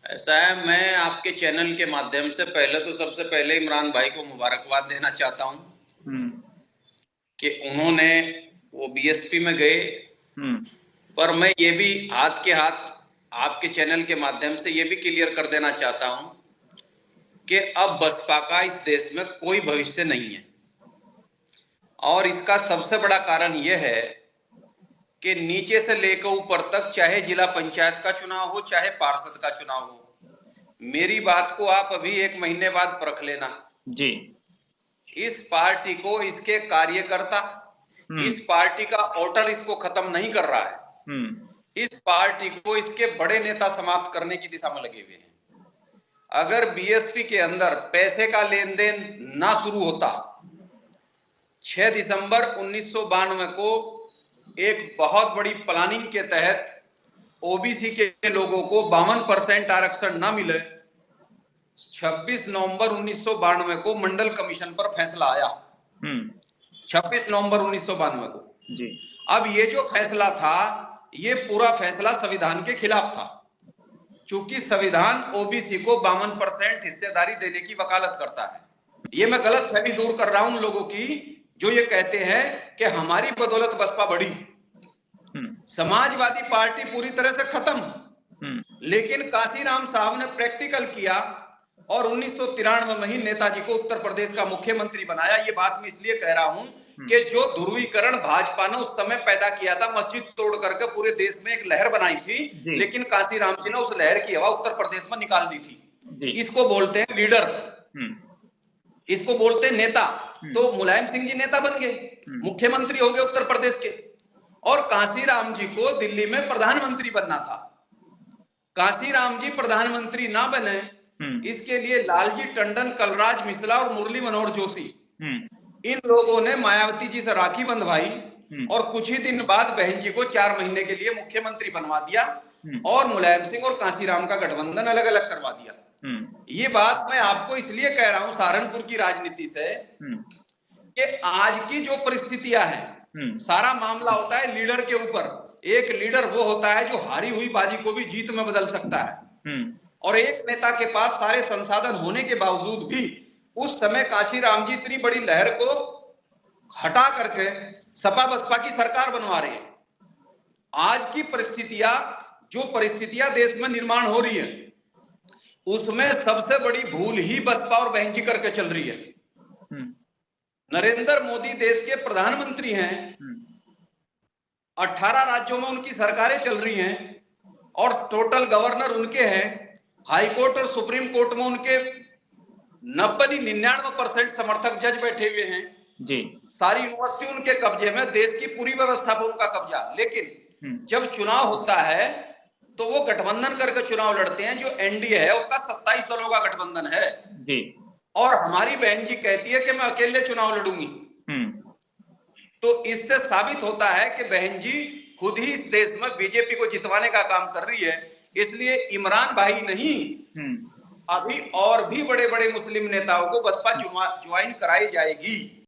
ऐसा है, मैं आपके चैनल के माध्यम से पहले तो सबसे पहले इमरान भाई को मुबारकबाद देना चाहता हूं हम्म। कि उन्होंने वो बीएसपी में गए। हम्म। पर मैं ये भी हाथ के हाथ आपके चैनल के माध्यम से ये भी क्लियर कर देना चाहता हूं कि अब बसपा का इस देश में कोई भविष्य नहीं है। और इसका सबसे बड़ा कारण यह है कि नीचे से लेकर ऊपर तक, चाहे जिला पंचायत का चुनाव हो चाहे पार्षद का चुनाव हो, मेरी बात को आप अभी 1 महीने बाद परख लेना। जी। इस पार्टी को इसके कार्यकर्ता, हम्म। इस पार्टी का वोटर इसको खत्म नहीं कर रहा है। हम्म। इस पार्टी को इसके बड़े नेता समाप्त करने की दिशा में लगे हुए हैं। अगर बीएसपी के अंदर पैसे का लेन देन ना शुरू होता, 6 दिसंबर 1992 को एक बहुत बड़ी प्लानिंग के तहत ओबीसी के लोगों को 52% आरक्षण ना मिले, 26 नवंबर 1992 को मंडल कमीशन पर फैसला आया। 26 नवंबर 1992 को। जी। अब ये जो फैसला था, ये पूरा फैसला संविधान के खिलाफ था, क्योंकि संविधान ओबीसी को 52% हिस्सेदारी देने की वकालत करता है। ये मैं गलतफहमी दूर कर रहा हूं उन लोगों की जो ये कहते हैं कि हमारी बदौलत बसपा बढ़ी। समाजवादी पार्टी पूरी तरह से खत्म, लेकिन काशीराम साहब ने प्रैक्टिकल किया और 1993 में ही नेताजी को उत्तर प्रदेश का मुख्यमंत्री बनाया। ये बात मैं इसलिए कह रहा हूं कि जो ध्रुवीकरण भाजपा ने उस समय पैदा किया था, मस्जिद तोड़ करके पूरे देश में एक लहर बनाई थी, लेकिन काशीराम जी ने उस लहर की हवा उत्तर प्रदेश में निकाल दी थी। इसको बोलते हैं लीडर, इसको बोलते हैं नेता। तो मुलायम सिंह जी नेता बन गए, मुख्यमंत्री हो गए उत्तर प्रदेश के, और काशीराम जी को दिल्ली में प्रधानमंत्री बनना था। काशीराम जी प्रधानमंत्री ना बने, इसके लिए लालजी टंडन, कलराज मिश्रा और मुरली मनोहर जोशी, इन लोगों ने मायावती जी से राखी बंधवाई और कुछ ही दिन बाद बहन जी को 4 महीने के लिए मुख्यमंत्री बनवा दिया और मुलायम सिंह और काशीराम का गठबंधन अलग अलग करवा दिया। ये बात मैं आपको इसलिए कह रहा हूं सहारनपुर की राजनीति से कि आज की जो परिस्थितियां हैं, सारा मामला होता है लीडर के ऊपर। एक लीडर वो होता है जो हारी हुई बाजी को भी जीत में बदल सकता है, और एक नेता के पास सारे संसाधन होने के बावजूद भी उस समय काशीराम जी इतनी बड़ी लहर को हटा करके सपा बसपा की सरकार बनवा रहे हैं। आज की परिस्थितियां, जो परिस्थितियां देश में निर्माण हो रही है, उसमें सबसे बड़ी भूल ही बसपा और बहन जी करके चल रही है। नरेंद्र मोदी देश के प्रधानमंत्री हैं, 18 राज्यों में उनकी सरकारें चल रही हैं और टोटल गवर्नर उनके हैं। हाईकोर्ट और सुप्रीम कोर्ट में उनके 99% समर्थक जज बैठे हुए हैं जी। सारी यूनिवर्सिटी उनके कब्जे में, देश की पूरी व्यवस्था पर उनका कब्जा। लेकिन जब चुनाव होता है तो वो गठबंधन करके चुनाव लड़ते हैं। जो एनडीए है उसका 27 दलों का गठबंधन है जी। और हमारी बहन जी कहती है कि मैं अकेले चुनाव लड़ूंगी। तो इससे साबित होता है कि बहन जी खुद ही इस देश में बीजेपी को जितवाने का काम कर रही है। इसलिए इमरान भाई नहीं, अभी और भी बड़े बड़े मुस्लिम नेताओं को बसपा ज्वाइन कराई जाएगी।